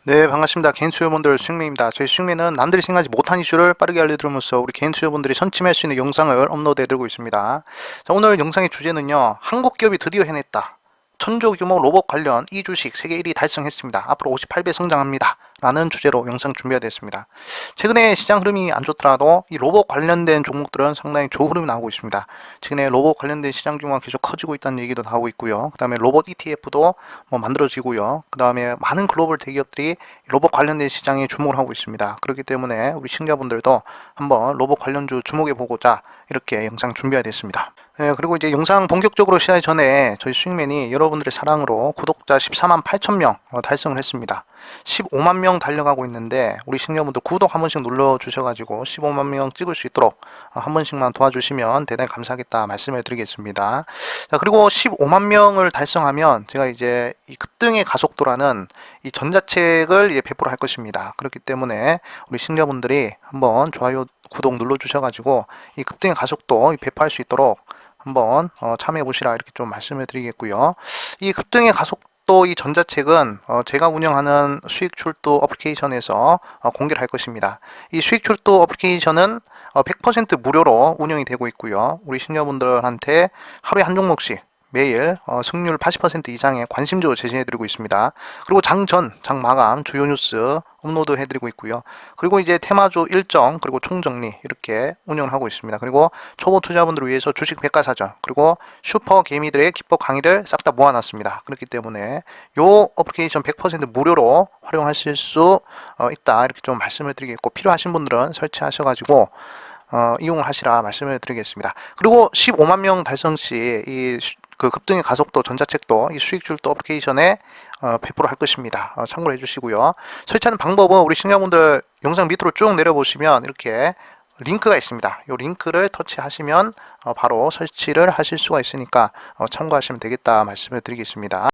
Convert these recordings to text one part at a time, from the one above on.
네, 반갑습니다. 개인 수요분들 수익맨입니다. 저희 수익맨은 남들이 생각하지 못한 이슈를 빠르게 알려드리면서 우리 개인 수요분들이 선침할 수 있는 영상을 업로드해드리고 있습니다. 자, 오늘 영상의 주제는요, 한국 기업이 드디어 해냈다. 천조 규모 로봇 관련 이 주식 세계 1위 달성했습니다. 앞으로 58배 성장합니다. 라는 주제로 영상 준비가 됐습니다. 최근에 시장 흐름이 안 좋더라도 이 로봇 관련된 종목들은 상당히 좋은 흐름이 나오고 있습니다. 최근에 로봇 관련된 시장 규모가 계속 커지고 있다는 얘기도 나오고 있고요. 그 다음에 로봇 ETF도 만들어지고요. 그 다음에 많은 글로벌 대기업들이 로봇 관련된 시장에 주목을 하고 있습니다. 그렇기 때문에 우리 시청자분들도 한번 로봇 관련주 주목해 보고자 이렇게 영상 준비가 됐습니다. 네, 그리고 이제 영상 본격적으로 시작하기 전에 저희 수익맨이 여러분들의 사랑으로 구독자 14만 8천 명 달성을 했습니다. 15만 명 달려가고 있는데 우리 시청자분들 구독 한 번씩 눌러주셔가지고 15만 명 찍을 수 있도록 한 번씩만 도와주시면 대단히 감사하겠다 말씀을 드리겠습니다. 자, 그리고 15만 명을 달성하면 제가 이제 이 급등의 가속도라는 이 전자책을 이제 배포를 할 것입니다. 그렇기 때문에 우리 시청자분들이 한번 좋아요, 구독 눌러주셔가지고 이 급등의 가속도 배포할 수 있도록 한번 참여해 보시라 이렇게 좀 말씀을 드리겠고요. 이 급등의 가속도 이 전자책은 제가 운영하는 수익출도 어플리케이션에서 공개를 할 것입니다. 이 수익출도 어플리케이션은 100% 무료로 운영이 되고 있고요. 우리 시청자분들한테 하루에 한 종목씩 매일 승률 80% 이상의 관심주 제시해드리고 있습니다. 그리고 장전, 장마감, 주요 뉴스 업로드 해드리고 있고요. 그리고 이제 테마주 일정, 그리고 총정리 이렇게 운영을 하고 있습니다. 그리고 초보 투자분들을 위해서 주식 백과사전, 그리고 슈퍼 개미들의 기법 강의를 싹 다 모아놨습니다. 그렇기 때문에 이 어플리케이션 100% 무료로 활용하실 수 있다 이렇게 좀 말씀을 드리겠고, 필요하신 분들은 설치하셔가지고 이용을 하시라 말씀을 드리겠습니다. 그리고 15만 명 달성 시 이 그 급등의 가속도 전자책도 이 수익줄도 어플리케이션에 배포를 할 것입니다. 참고를 해주시고요. 설치하는 방법은 우리 시청자분들 영상 밑으로 쭉 내려보시면 이렇게 링크가 있습니다. 이 링크를 터치하시면 바로 설치를 하실 수가 있으니까 참고하시면 되겠다 말씀을 드리겠습니다.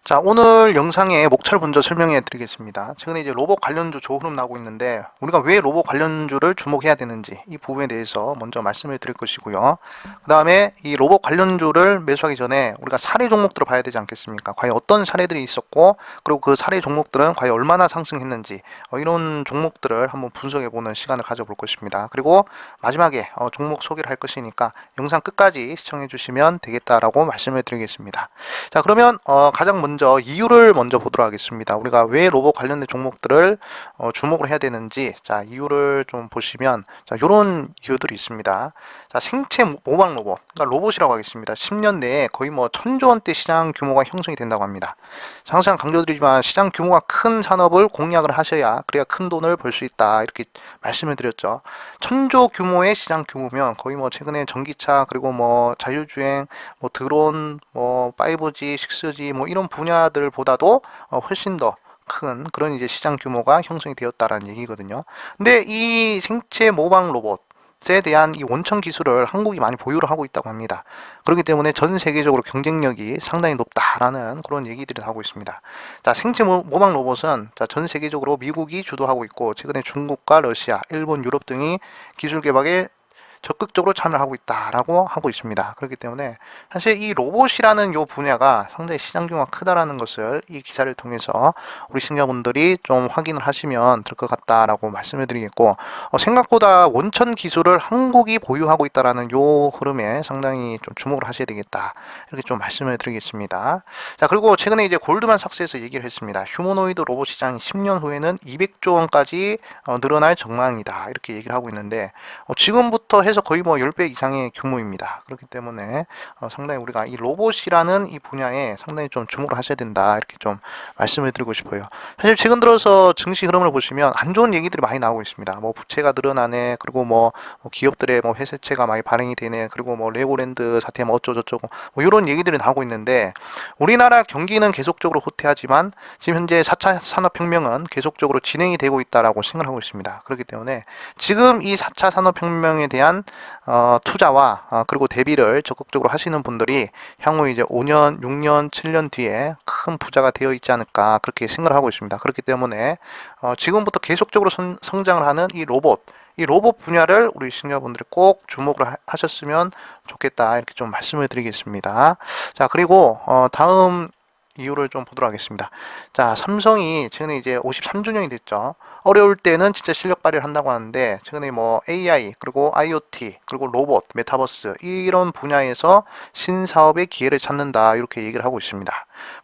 자, 오늘 영상의 목차를 먼저 설명해 드리겠습니다. 최근에 이제 로봇 관련주 좋은 흐름 나오고 있는데 우리가 왜 로봇 관련주를 주목해야 되는지 이 부분에 대해서 먼저 말씀을 드릴 것이고요. 그 다음에 이 로봇 관련주를 매수하기 전에 우리가 사례 종목들을 봐야 되지 않겠습니까? 과연 어떤 사례들이 있었고, 그리고 그 사례 종목들은 과연 얼마나 상승했는지 이런 종목들을 한번 분석해 보는 시간을 가져볼 것입니다. 그리고 마지막에 종목 소개를 할 것이니까 영상 끝까지 시청해 주시면 되겠다라고 말씀을 드리겠습니다. 자, 그러면 가장 먼저 이유를 먼저 보도록 하겠습니다. 우리가 왜 로봇 관련된 종목들을 주목을 해야 되는지, 자, 이유를 좀 보시면, 자, 이런 이유들이 있습니다. 자, 생체 모방 로봇, 그러니까 로봇이라고 하겠습니다. 10년 내에 거의 뭐 1000조 원대 시장 규모가 형성이 된다고 합니다. 항상 강조드리지만 시장 규모가 큰 산업을 공략을 하셔야 그래야 큰 돈을 벌 수 있다 이렇게 말씀을 드렸죠. 1000조 규모의 시장 규모면 거의 뭐 최근에 전기차, 그리고 뭐 자율주행, 뭐 드론, 뭐 5G, 6G 뭐 이런 분야들보다도 훨씬 더 큰 그런 이제 시장 규모가 형성이 되었다라는 얘기거든요. 근데 이 생체 모방 로봇에 대한 이 원천 기술을 한국이 많이 보유를 하고 있다고 합니다. 그렇기 때문에 전 세계적으로 경쟁력이 상당히 높다라는 그런 얘기들을 하고 있습니다. 자, 생체 모방 로봇은 전 세계적으로 미국이 주도하고 있고, 최근에 중국과 러시아, 일본, 유럽 등이 기술 개발에 적극적으로 참여를 하고 있다라고 하고 있습니다. 그렇기 때문에 사실 이 로봇이라는 요 분야가 상당히 시장 규모가 크다라는 것을 이 기사를 통해서 우리 시청자분들이 좀 확인을 하시면 될 것 같다라고 말씀을 드리겠고, 생각보다 원천 기술을 한국이 보유하고 있다라는 요 흐름에 상당히 좀 주목을 하셔야 되겠다 이렇게 좀 말씀을 드리겠습니다. 자, 그리고 최근에 이제 골드만삭스에서 얘기를 했습니다. 휴머노이드 로봇 시장이 10년 후에는 200조 원까지 늘어날 전망이다 이렇게 얘기를 하고 있는데, 지금부터 해서 거의 뭐 10배 이상의 규모입니다. 그렇기 때문에 상당히 우리가 이 로봇이라는 이 분야에 상당히 좀 주목을 하셔야 된다 이렇게 좀 말씀을 드리고 싶어요. 사실 최근 들어서 증시 흐름을 보시면 안 좋은 얘기들이 많이 나오고 있습니다. 뭐 부채가 늘어나네, 그리고 뭐 기업들의 뭐 회사채가 많이 발행이 되네, 그리고 뭐 레고랜드 사태 뭐 어쩌고저쩌고 뭐 이런 얘기들이 나오고 있는데, 우리나라 경기는 계속적으로 호태하지만 지금 현재 4차 산업혁명은 계속적으로 진행이 되고 있다라고 생각하고 있습니다. 그렇기 때문에 지금 이 4차 산업혁명에 대한 투자와 그리고 대비를 적극적으로 하시는 분들이 향후 이제 5년, 6년, 7년 뒤에 큰 부자가 되어 있지 않을까 그렇게 생각을 하고 있습니다. 그렇기 때문에 지금부터 계속적으로 성장을 하는 이 로봇 분야를 우리 시청자분들이 꼭 주목을 하셨으면 좋겠다 이렇게 좀 말씀을 드리겠습니다. 자, 그리고 다음 이유를 좀 보도록 하겠습니다. 자, 삼성이 최근에 이제 53주년이 됐죠. 어려울 때는 진짜 실력 발휘를 한다고 하는데 최근에 뭐 AI 그리고 IoT 그리고 로봇, 메타버스 이런 분야에서 신사업의 기회를 찾는다 이렇게 얘기를 하고 있습니다.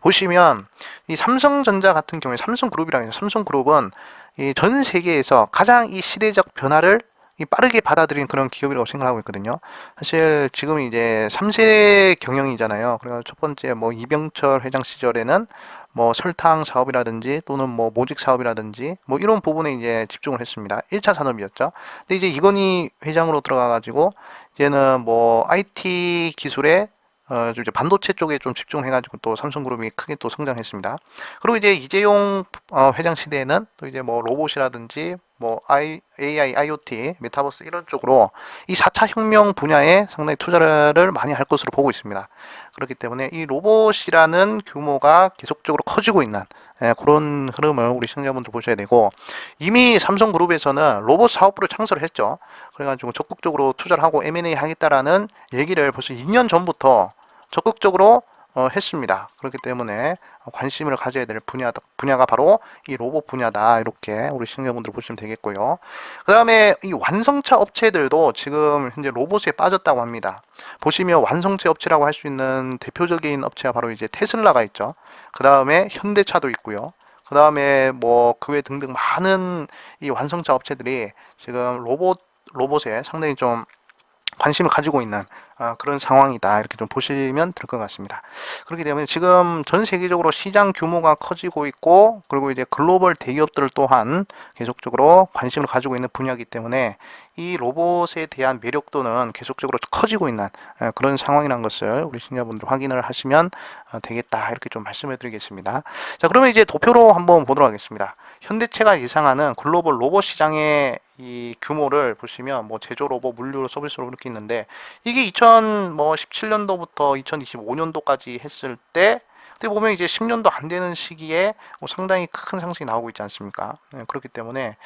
보시면 이 삼성전자 같은 경우에 삼성그룹이라고 해요. 삼성그룹은 이 전 세계에서 가장 이 시대적 변화를 이 빠르게 받아들인 그런 기업이라고 생각하고 있거든요. 사실 지금 이제 3세 경영이잖아요. 그래서 첫 번째 뭐 이병철 회장 시절에는 뭐 설탕 사업이라든지 또는 뭐 모직 사업이라든지 뭐 이런 부분에 이제 집중을 했습니다. 1차 산업이었죠. 근데 이제 이건희 회장으로 들어가 가지고 이제는 뭐 IT 기술에 이제 반도체 쪽에 좀 집중을 해가지고 또 삼성그룹이 크게 또 성장했습니다. 그리고 이제 이재용 회장 시대에는 또 이제 뭐 로봇이라든지 뭐 AI, IoT, 메타버스 이런 쪽으로 이 4차 혁명 분야에 상당히 투자를 많이 할 것으로 보고 있습니다. 그렇기 때문에 이 로봇이라는 규모가 계속적으로 커지고 있는 그런 흐름을 우리 시청자분들 보셔야 되고 이미 삼성그룹에서는 로봇 사업부를 창설을 했죠. 그래가지고 적극적으로 투자를 하고 M&A 하겠다라는 얘기를 벌써 2년 전부터 적극적으로 했습니다. 그렇기 때문에 관심을 가져야 될 분야가 바로 이 로봇 분야다. 이렇게 우리 시청자분들 보시면 되겠고요. 그 다음에 이 완성차 업체들도 지금 현재 로봇에 빠졌다고 합니다. 보시면 완성차 업체라고 할 수 있는 대표적인 업체가 바로 이제 테슬라가 있죠. 그 다음에 현대차도 있고요. 그 다음에 뭐 그 외 등등 많은 이 완성차 업체들이 지금 로봇에 상당히 좀 관심을 가지고 있는 그런 상황이다 이렇게 좀 보시면 될 것 같습니다. 그렇기 때문에 지금 전 세계적으로 시장 규모가 커지고 있고 그리고 이제 글로벌 대기업들 또한 계속적으로 관심을 가지고 있는 분야이기 때문에 이 로봇에 대한 매력도는 계속적으로 커지고 있는 그런 상황이라는 것을 우리 시청자분들 확인을 하시면 되겠다 이렇게 좀 말씀해 드리겠습니다. 자, 그러면 이제 도표로 한번 보도록 하겠습니다. 현대차가 예상하는 글로벌 로봇 시장의 이 규모를 보시면 뭐 제조 로봇, 물류 서비스 로봇 이렇게 있는데 이게 2017년도부터 2025년도까지 했을 때 어떻게 보면 이제 10년도 안 되는 시기에 상당히 큰 상승이 나오고 있지 않습니까? 그렇기 때문에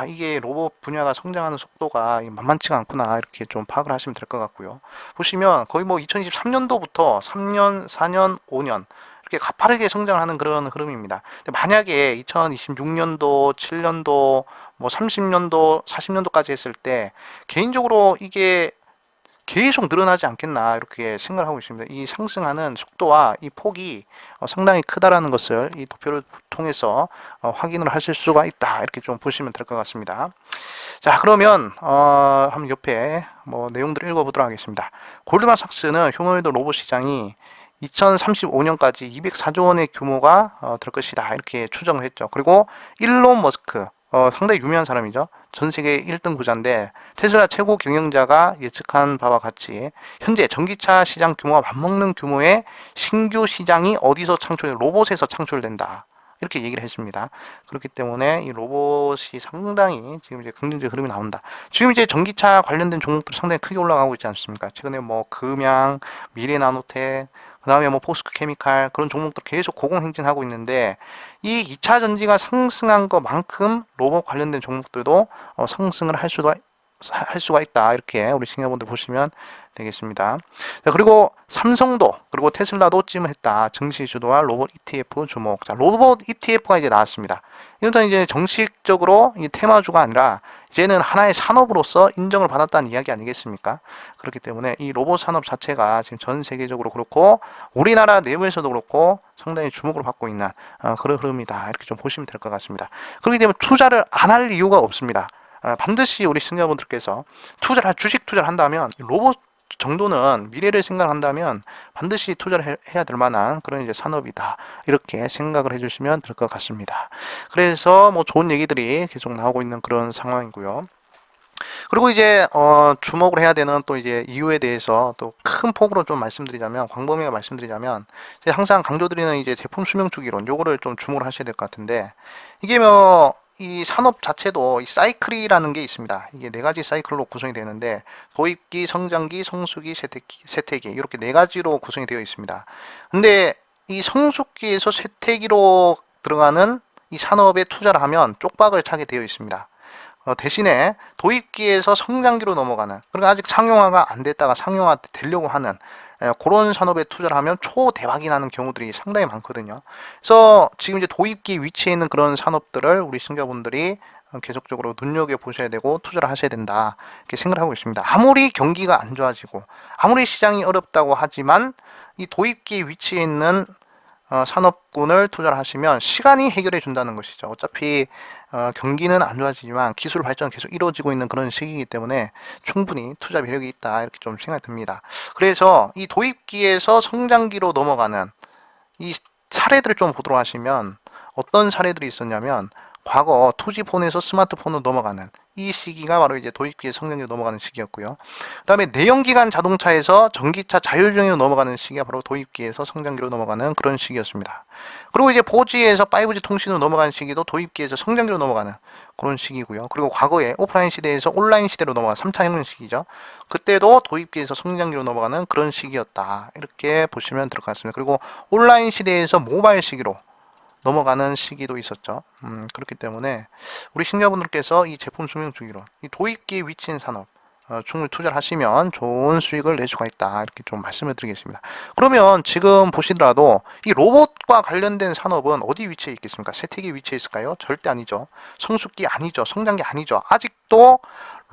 이게 로봇 분야가 성장하는 속도가 만만치가 않구나 이렇게 좀 파악을 하시면 될 것 같고요. 보시면 거의 뭐 2023년도부터 3년, 4년, 5년 이렇게 가파르게 성장하는 그런 흐름입니다. 근데 만약에 2026년도, 7년도, 뭐 30년도, 40년도까지 했을 때 개인적으로 이게 계속 늘어나지 않겠나 이렇게 생각을 하고 있습니다. 이 상승하는 속도와 이 폭이 상당히 크다라는 것을 이 도표를 통해서 확인을 하실 수가 있다 이렇게 좀 보시면 될 것 같습니다. 자, 그러면 한번 옆에 뭐 내용들을 읽어보도록 하겠습니다. 골드만삭스는 휴머노이드 로봇 시장이 2035년까지 204조 원의 규모가 될 것이다 이렇게 추정을 했죠. 그리고 일론 머스크 상당히 유명한 사람이죠. 전 세계 1등 부자인데 테슬라 최고 경영자가 예측한 바와 같이 현재 전기차 시장 규모와 맞먹는 규모의 신규 시장이 어디서 로봇에서 창출된다. 이렇게 얘기를 했습니다. 그렇기 때문에 이 로봇이 상당히 지금 이제 긍정적 흐름이 나온다. 지금 이제 전기차 관련된 종목들 상당히 크게 올라가고 있지 않습니까? 최근에 뭐 금양, 미래나노텍, 그 다음에 뭐 포스코 케미칼 그런 종목들 계속 고공행진하고 있는데 이 2차 전지가 상승한 것만큼 로봇 관련된 종목들도 상승을 할 수가 있다. 이렇게 우리 시청자분들 보시면 되겠습니다. 자, 그리고 삼성도 그리고 테슬라도 찜했다. 증시 주도와 로봇 ETF 주목. 자, 로봇 ETF가 이제 나왔습니다. 이건 이제 정식적으로 이 테마주가 아니라 이제는 하나의 산업으로서 인정을 받았다는 이야기 아니겠습니까? 그렇기 때문에 이 로봇 산업 자체가 지금 전 세계적으로 그렇고 우리나라 내부에서도 그렇고 상당히 주목을 받고 있는 그런 흐름이다. 이렇게 좀 보시면 될 것 같습니다. 그렇기 때문에 투자를 안 할 이유가 없습니다. 반드시 우리 시청자분들께서 주식 투자를 한다면 로봇 정도는 미래를 생각한다면 반드시 투자를 해야 될 만한 그런 이제 산업이다. 이렇게 생각을 해주시면 될 것 같습니다. 그래서 뭐 좋은 얘기들이 계속 나오고 있는 그런 상황이고요. 그리고 이제 주목을 해야 되는 또 이제 이유에 대해서 또 큰 폭으로 좀 말씀드리자면 광범위하게 말씀드리자면 항상 강조드리는 이제 제품 수명 주기론 요거를 좀 주목을 하셔야 될 것 같은데 이게 뭐 이 산업 자체도 이 사이클이라는 게 있습니다. 이게 네 가지 사이클로 구성이 되는데 도입기, 성장기, 성수기, 쇠퇴기 이렇게 네 가지로 구성이 되어 있습니다. 근데 이 성숙기에서 쇠퇴기로 들어가는 이 산업에 투자를 하면 쪽박을 차게 되어 있습니다. 대신에 도입기에서 성장기로 넘어가는 그러니까 아직 상용화가 안 됐다가 상용화 되려고 하는 그런 산업에 투자를 하면 초대박이 나는 경우들이 상당히 많거든요. 그래서 지금 이제 도입기 위치에 있는 그런 산업들을 우리 시청자분들이 계속적으로 눈여겨보셔야 되고 투자를 하셔야 된다, 이렇게 생각을 하고 있습니다. 아무리 경기가 안 좋아지고 아무리 시장이 어렵다고 하지만 이 도입기 위치에 있는 산업군을 투자를 하시면 시간이 해결해 준다는 것이죠. 어차피 경기는 안 좋아지지만 기술 발전은 계속 이루어지고 있는 그런 시기이기 때문에 충분히 투자 매력이 있다, 이렇게 좀 생각이 듭니다. 그래서 이 도입기에서 성장기로 넘어가는 이 사례들을 좀 보도록 하시면 어떤 사례들이 있었냐면, 과거 투지폰에서 스마트폰으로 넘어가는 이 시기가 바로 이제 도입기의 성장기로 넘어가는 시기였고요. 그 다음에 내연기관 자동차에서 전기차 자율주행으로 넘어가는 시기가 바로 도입기에서 성장기로 넘어가는 그런 시기였습니다. 그리고 이제 4G에서 5G 통신으로 넘어가는 시기도 도입기에서 성장기로 넘어가는 그런 시기고요. 그리고 과거에 오프라인 시대에서 온라인 시대로 넘어가는 3차 혁명 시기죠. 그때도 도입기에서 성장기로 넘어가는 그런 시기였다, 이렇게 보시면 될 것 같습니다. 그리고 온라인 시대에서 모바일 시기로 넘어가는 시기도 있었죠. 그렇기 때문에 우리 시청자분들께서 이 제품 수명 주기론, 이 도입기에 위치한 산업 충분히 투자를 하시면 좋은 수익을 낼 수가 있다, 이렇게 좀 말씀을 드리겠습니다. 그러면 지금 보시더라도 이 로봇과 관련된 산업은 어디 위치해 있겠습니까? 세택이 위치해 있을까요? 절대 아니죠. 성숙기 아니죠. 성장기 아니죠. 아직도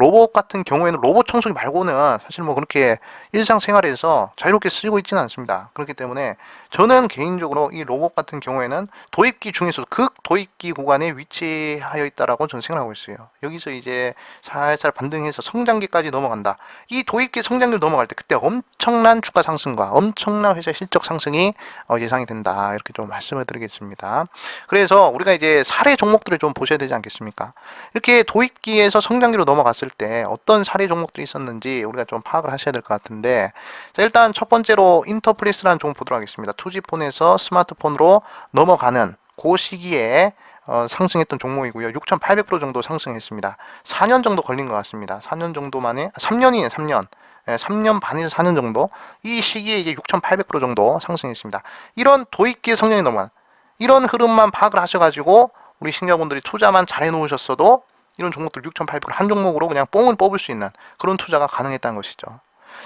로봇 같은 경우에는 로봇 청소기 말고는 사실 뭐 그렇게 일상생활에서 자유롭게 쓰고 있지는 않습니다. 그렇기 때문에 저는 개인적으로 이 로봇 같은 경우에는 도입기 중에서도 극도입기 구간에 위치하여 있다라고 저는 생각하고 있어요. 여기서 이제 살살 반등해서 성장기까지 넘어간다. 이 도입기 성장기로 넘어갈 때 그때 엄청난 주가 상승과 엄청난 회사 실적 상승이 예상이 된다, 이렇게 좀 말씀을 드리겠습니다. 그래서 우리가 이제 사례 종목들을 좀 보셔야 되지 않겠습니까? 이렇게 도입기에서 성장기로 넘어갔을 때 어떤 사례 종목들이 있었는지 우리가 좀 파악을 하셔야 될 것 같은데, 자, 일단 첫 번째로 인터플리스라는 종목 보도록 하겠습니다. 투지폰에서 스마트폰으로 넘어가는 그 시기에 상승했던 종목이고요. 6,800% 정도 상승했습니다. 4년 정도 걸린 것 같습니다. 4년 정도 만에, 3년이에요, 3년. 3년 반에서 4년 정도, 이 시기에 이제 6,800% 정도 상승했습니다. 이런 도입기의 성장이 넘어간 이런 흐름만 파악을 하셔가지고 우리 시청자분들이 투자만 잘 해놓으셨어도 이런 종목들 6,800% 한 종목으로 그냥 뽕을 뽑을 수 있는 그런 투자가 가능했다는 것이죠.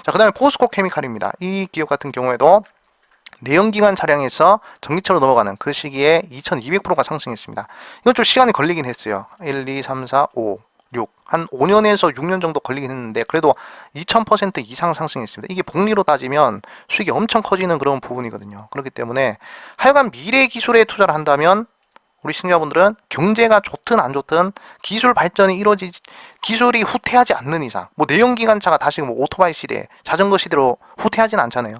자, 그 다음에 포스코 케미칼입니다. 이 기업 같은 경우에도 내연기관 차량에서 전기차로 넘어가는 그 시기에 2200%가 상승했습니다. 이건 좀 시간이 걸리긴 했어요. 1, 2, 3, 4, 5, 6. 한 5년에서 6년 정도 걸리긴 했는데 그래도 2000% 이상 상승했습니다. 이게 복리로 따지면 수익이 엄청 커지는 그런 부분이거든요. 그렇기 때문에 하여간 미래 기술에 투자를 한다면 우리 시청자분들은 경제가 좋든 안 좋든 기술 발전이 기술이 후퇴하지 않는 이상, 뭐 내연기관차가 다시 뭐 오토바이 시대, 자전거 시대로 후퇴하진 않잖아요.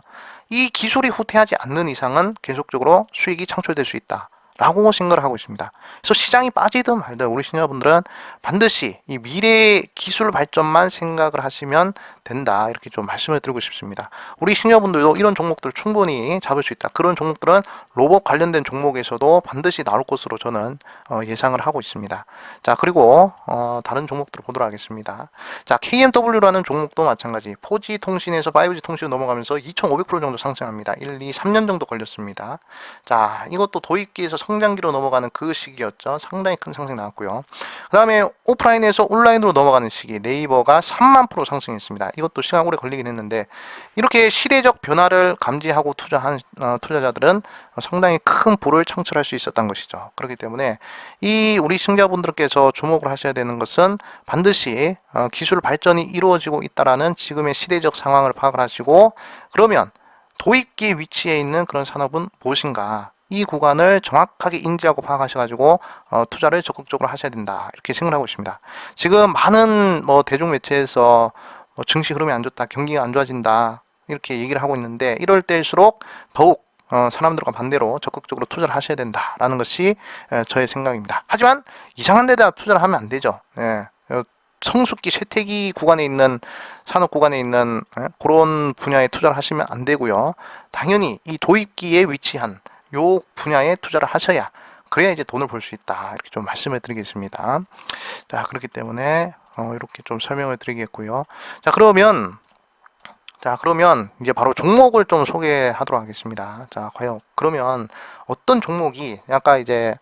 이 기술이 후퇴하지 않는 이상은 계속적으로 수익이 창출될 수 있다, 라고 생각을 하고 있습니다. 그래서 시장이 빠지든 말든 우리 시청자분들은 반드시 이 미래의 기술 발전만 생각을 하시면 된다, 이렇게 좀 말씀을 드리고 싶습니다. 우리 시청자분들도 이런 종목들 충분히 잡을 수 있다. 그런 종목들은 로봇 관련된 종목에서도 반드시 나올 것으로 저는 예상을 하고 있습니다. 자, 그리고 다른 종목들을 보도록 하겠습니다. 자, KMW라는 종목도 마찬가지 4G 통신에서 5G 통신으로 넘어가면서 2500% 정도 상승합니다. 1, 2, 3년 정도 걸렸습니다. 자, 이것도 도입기에서 성장기로 넘어가는 그 시기였죠. 상당히 큰 상승이 나왔고요. 그 다음에 오프라인에서 온라인으로 넘어가는 시기, 네이버가 3만% 상승했습니다. 이것도 시간 오래 걸리긴 했는데 이렇게 시대적 변화를 감지하고 투자한 투자자들은 상당히 큰 부를 창출할 수 있었던 것이죠. 그렇기 때문에 이 우리 시청자분들께서 주목을 하셔야 되는 것은 반드시 기술 발전이 이루어지고 있다라는 지금의 시대적 상황을 파악을 하시고, 그러면 도입기 위치에 있는 그런 산업은 무엇인가, 이 구간을 정확하게 인지하고 파악하셔가지고 투자를 적극적으로 하셔야 된다, 이렇게 생각하고 있습니다. 지금 많은 뭐 대중 매체에서 뭐 증시 흐름이 안 좋다, 경기가 안 좋아진다, 이렇게 얘기를 하고 있는데 이럴 때일수록 더욱 사람들과 반대로 적극적으로 투자를 하셔야 된다라는 것이 저의 생각입니다. 하지만 이상한 데다 투자를 하면 안 되죠. 성숙기 쇠퇴기 구간에 있는 산업 구간에 있는 그런 분야에 투자를 하시면 안 되고요. 당연히 이 도입기에 위치한 요 분야에 투자를 하셔야, 그래야 이제 돈을 벌 수 있다, 이렇게 좀 말씀을 드리겠습니다. 자, 그렇기 때문에 이렇게 좀 설명을 드리겠고요. 자, 그러면 이제 바로 종목을 좀 소개하도록 하겠습니다. 자, 과연 그러면 어떤 종목이 약간 이제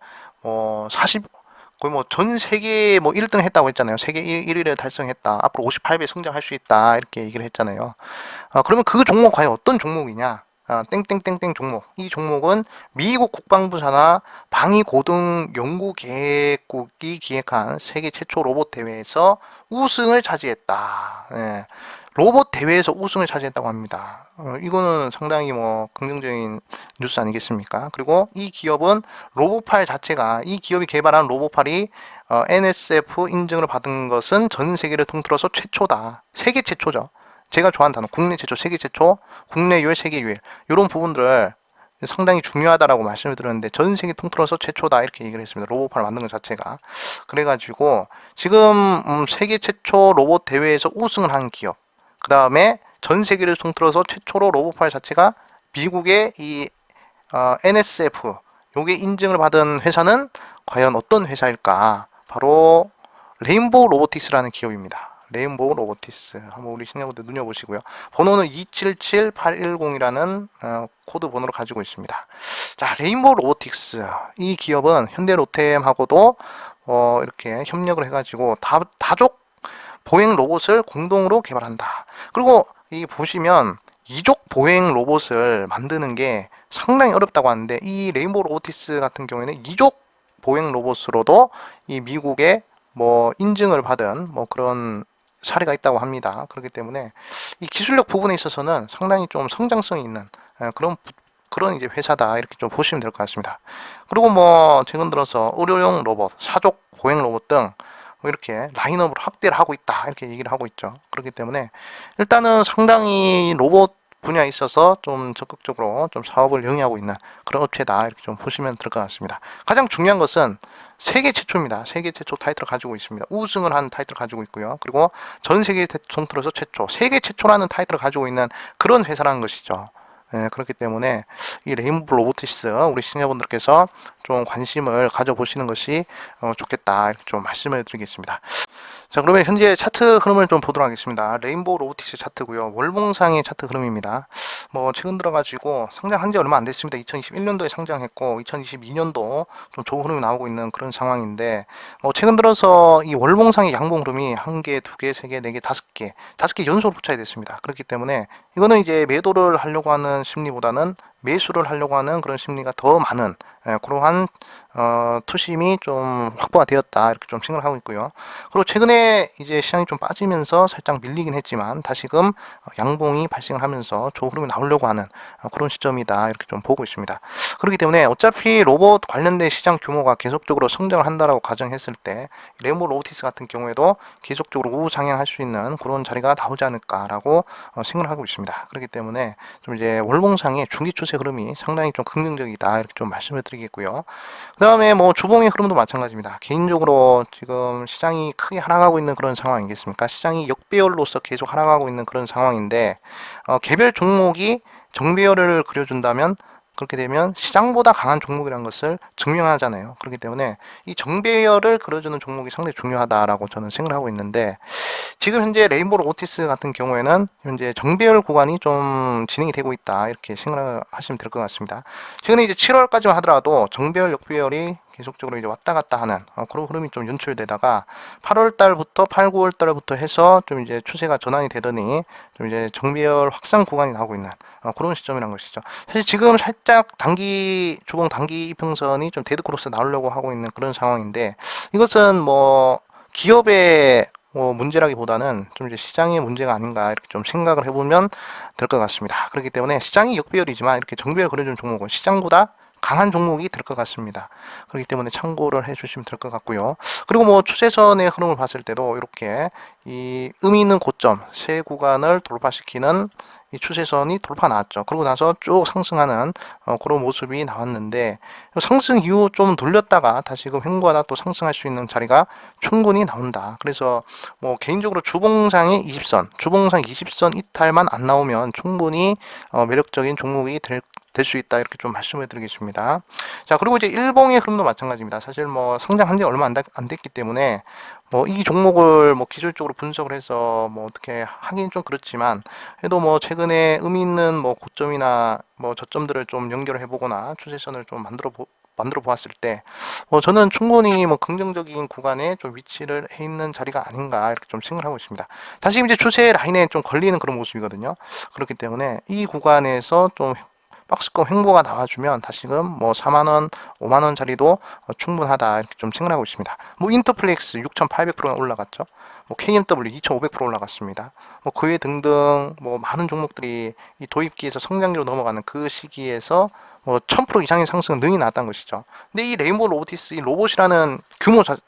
거의 뭐 전 세계 뭐 1등 했다고 했잖아요. 세계 1위를 달성했다. 앞으로 58배 성장할 수 있다. 이렇게 얘기를 했잖아요. 그러면 그 종목 과연 어떤 종목이냐? 땡땡땡땡 종목. 이 종목은 미국 국방부 산하 방위고등연구계획국이 기획한 세계 최초 로봇 대회에서 우승을 차지했다. 예. 로봇 대회에서 우승을 차지했다고 합니다. 이거는 상당히 뭐 긍정적인 뉴스 아니겠습니까? 그리고 이 기업은 로봇팔 자체가 이 기업이 개발한 로봇팔이 NSF 인증을 받은 것은 전 세계를 통틀어서 최초다. 세계 최초죠. 제가 좋아하는 단어 국내 최초, 세계 최초, 국내 유일, 세계 유일 이런 부분들을 상당히 중요하다라고 말씀을 드렸는데 전 세계 통틀어서 최초다 이렇게 얘기를 했습니다. 로봇팔 만든 것 자체가. 그래가지고 지금 세계 최초 로봇 대회에서 우승을 한 기업, 그 다음에 전 세계를 통틀어서 최초로 로봇팔 자체가 미국의 이 NSF 요게 인증을 받은 회사는 과연 어떤 회사일까? 바로 레인보우 로보틱스라는 기업입니다. 레인보우 로보틱스 한번 우리 시청자분들 눈여보시고요. 번호는 277810이라는 코드 번호를 가지고 있습니다. 자, 레인보우 로보틱스 이 기업은 현대로템하고도 이렇게 협력을 해가지고 다족 보행 로봇을 공동으로 개발한다. 그리고 이 보시면 이족 보행 로봇을 만드는 게 상당히 어렵다고 하는데 이 레인보우 로보틱스 같은 경우에는 이족 보행 로봇으로도 이 미국의 뭐 인증을 받은 뭐 그런 사례가 있다고 합니다. 그렇기 때문에 이 기술력 부분에 있어서는 상당히 좀 성장성이 있는 그런 이제 회사다 이렇게 좀 보시면 될 것 같습니다. 그리고 뭐 최근 들어서 의료용 로봇, 사족 보행 로봇 등 이렇게 라인업을 확대를 하고 있다 이렇게 얘기를 하고 있죠. 그렇기 때문에 일단은 상당히 로봇 분야에 있어서 좀 적극적으로 좀 사업을 영위하고 있는 그런 업체다 이렇게 좀 보시면 될 것 같습니다. 가장 중요한 것은 세계 최초입니다. 세계 최초 타이틀을 가지고 있습니다. 우승을 한 타이틀을 가지고 있고요. 그리고 전 세계 통틀어서 최초, 세계 최초라는 타이틀을 가지고 있는 그런 회사라는 것이죠. 예, 그렇기 때문에 이 레인보우 로보틱스 우리 시청자분들께서 좀 관심을 가져보시는 것이 좋겠다 이렇게 좀 말씀을 드리겠습니다. 자, 그러면 현재 차트 흐름을 좀 보도록 하겠습니다. 레인보우 로보틱스 차트고요. 월봉상의 차트 흐름입니다. 뭐 최근 들어가지고 상장한 지 얼마 안 됐습니다. 2021년도에 상장했고 2022년도 좀 좋은 흐름이 나오고 있는 그런 상황인데 최근 들어서 이 월봉상의 양봉 흐름이 한 개, 두 개, 세 개, 네 개, 다섯 개 연속으로 붙여야 됐습니다. 그렇기 때문에 이거는 이제 매도를 하려고 하는 심리보다는 매수를 하려고 하는 그런 심리가 더 많은 그러한 투심이 좀 확보가 되었다 이렇게 좀 생각을 하고 있고요. 그리고 최근에 이제 시장이 좀 빠지면서 살짝 밀리긴 했지만 다시금 양봉이 발생을 하면서 좋은 흐름이 나오려고 하는 그런 시점이다 이렇게 좀 보고 있습니다. 그렇기 때문에 어차피 로봇 관련된 시장 규모가 계속적으로 성장을 한다라고 가정했을 때 레인보우 로보틱스 같은 경우에도 계속적으로 우상향할 수 있는 그런 자리가 나오지 않을까라고 생각을 하고 있습니다. 그렇기 때문에 좀 이제 월봉상의 중기 추세 흐름이 상당히 좀 긍정적이다 이렇게 좀 말씀을 드리겠고요. 그 다음에 뭐 주봉의 흐름도 마찬가지입니다. 개인적으로 지금 시장이 크게 하락하고 있는 그런 상황이겠습니까? 시장이 역배열로서 계속 하락하고 있는 그런 상황인데 개별 종목이 정배열을 그려준다면 그렇게 되면 시장보다 강한 종목이라는 것을 증명하잖아요. 그렇기 때문에 이 정배열을 그려주는 종목이 상당히 중요하다라고 저는 생각을 하고 있는데 지금 현재 레인보우 로보틱스 같은 경우에는 현재 정배열 구간이 좀 진행이 되고 있다 이렇게 생각을 하시면 될 것 같습니다. 최근에 이제 7월까지만 하더라도 정배열, 역배열이 계속적으로 이제 왔다 갔다 하는 그런 흐름이 좀 연출되다가 8월 달부터 8, 9월 달부터 해서 좀 이제 추세가 전환이 되더니 좀 이제 정배열 확산 구간이 나오고 있는 그런 시점이란 것이죠. 사실 지금 살짝 주봉 단기 이평선이 좀 데드크로스 나오려고 하고 있는 그런 상황인데 이것은 뭐 기업의 문제라기보다는 좀 이제 시장의 문제가 아닌가 이렇게 좀 생각을 해보면 될 것 같습니다. 그렇기 때문에 시장이 역배열이지만 이렇게 정배열 그려준 종목은 시장보다 강한 종목이 될 것 같습니다. 그렇기 때문에 참고를 해주시면 될 것 같고요. 그리고 뭐 추세선의 흐름을 봤을 때도 이렇게 이 의미 있는 고점 세 구간을 돌파시키는 이 추세선이 돌파 나왔죠. 그러고 나서 쭉 상승하는 그런 모습이 나왔는데 상승 이후 좀 돌렸다가 다시금 횡보하다 또 상승할 수 있는 자리가 충분히 나온다. 그래서 뭐 개인적으로 주봉상의 20선, 주봉상 20선 이탈만 안 나오면 충분히 매력적인 종목이 될 수 있다 이렇게 좀 말씀을 드리겠습니다. 자, 그리고 이제 일봉의 흐름도 마찬가지입니다. 사실 뭐 상장한 지 얼마 안 됐기 때문에 뭐 이 종목을 뭐 기술적으로 분석을 해서 뭐 어떻게 하긴 좀 그렇지만 그래도 뭐 최근에 의미 있는 뭐 고점이나 뭐 저점들을 좀 연결해 보거나 추세선을 좀 만들어 만들어 보았을 때 저는 충분히 뭐 긍정적인 구간에 좀 위치를 해 있는 자리가 아닌가 이렇게 좀 생각을 하고 있습니다. 다시 이제 추세 라인에 좀 걸리는 그런 모습이거든요. 그렇기 때문에 이 구간에서 좀 박스권 횡보가 나와주면 다시금 뭐 4만원, 5만원 자리도 충분하다 이렇게 좀 생각하고 있습니다. 뭐 인터플렉스 6,800%나 올라갔죠. 뭐 KMW 2,500% 올라갔습니다. 뭐 그 외 등등 뭐 많은 종목들이 이 도입기에서 성장기로 넘어가는 그 시기에서 뭐 1000% 이상의 상승은 능히 나왔다는 것이죠. 근데 이 레인보우 로보티스 이 로봇이라는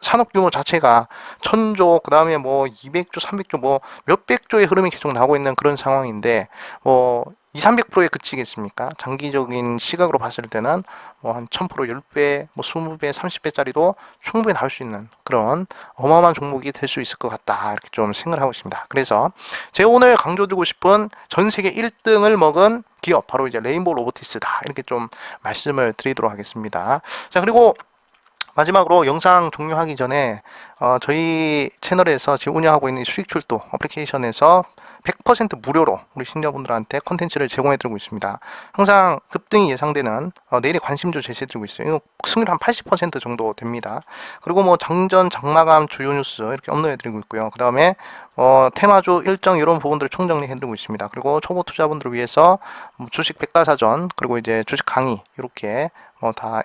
산업 규모 자체가 1000조, 그 다음에 뭐 200조, 300조, 뭐 몇백 조의 흐름이 계속 나오고 있는 그런 상황인데 뭐 2, 300%에 그치겠습니까? 장기적인 시각으로 봤을 때는 뭐 한 1000%, 10배, 뭐 20배, 30배짜리도 충분히 나올 수 있는 그런 어마어마한 종목이 될 수 있을 것 같다. 이렇게 좀 생각을 하고 있습니다. 그래서 제가 오늘 강조드리고 싶은 전 세계 1등을 먹은 기업, 바로 이제 레인보우 로보티스다. 이렇게 좀 말씀을 드리도록 하겠습니다. 자, 그리고 마지막으로 영상 종료하기 전에 저희 채널에서 지금 운영하고 있는 수익 출도 어플리케이션에서 100% 무료로 우리 신자분들한테 컨텐츠를 제공해드리고 있습니다. 항상 급등이 예상되는 내일의 관심주 제시해드리고 있어요. 이거 승률 한 80% 정도 됩니다. 그리고 뭐 장전, 장마감, 주요 뉴스 이렇게 업로드해드리고 있고요. 그 다음에 테마주 일정 이런 부분들을 총정리해드리고 있습니다. 그리고 초보 투자분들을 위해서 주식 백과사전 그리고 이제 주식 강의 이렇게 다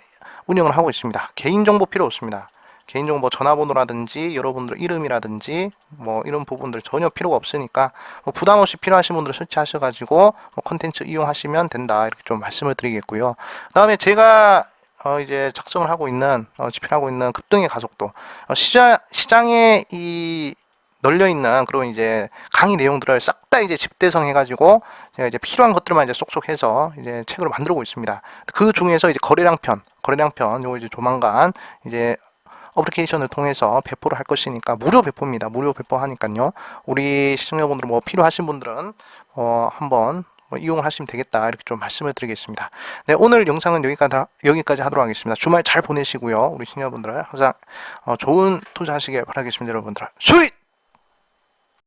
운영을 하고 있습니다. 개인정보 필요 없습니다. 개인정보 뭐 전화번호라든지 여러분들 이름이라든지 뭐 이런 부분들 전혀 필요가 없으니까 뭐 부담 없이 필요하신 분들 설치하셔가지고 뭐 컨텐츠 이용하시면 된다 이렇게 좀 말씀을 드리겠고요. 그다음에 제가 이제 작성을 하고 있는 집필하고 있는 급등의 가속도 시장에 이 널려 있는 그런 이제 강의 내용들을 싹 다 이제 집대성 해가지고 제가 이제 필요한 것들만 이제 쏙쏙 해서 이제 책으로 만들고 있습니다. 그 중에서 이제 거래량편 요거 이제 조만간 이제 어플리케이션을 통해서 배포를 할 것이니까 무료 배포입니다. 무료 배포하니까요. 우리 시청자분들 뭐 필요하신 분들은 한번 이용을 하시면 되겠다 이렇게 좀 말씀을 드리겠습니다. 네, 오늘 영상은 여기까지 하도록 하겠습니다. 주말 잘 보내시고요. 우리 시청자분들 항상 좋은 투자하시길 바라겠습니다. 여러분들 수익!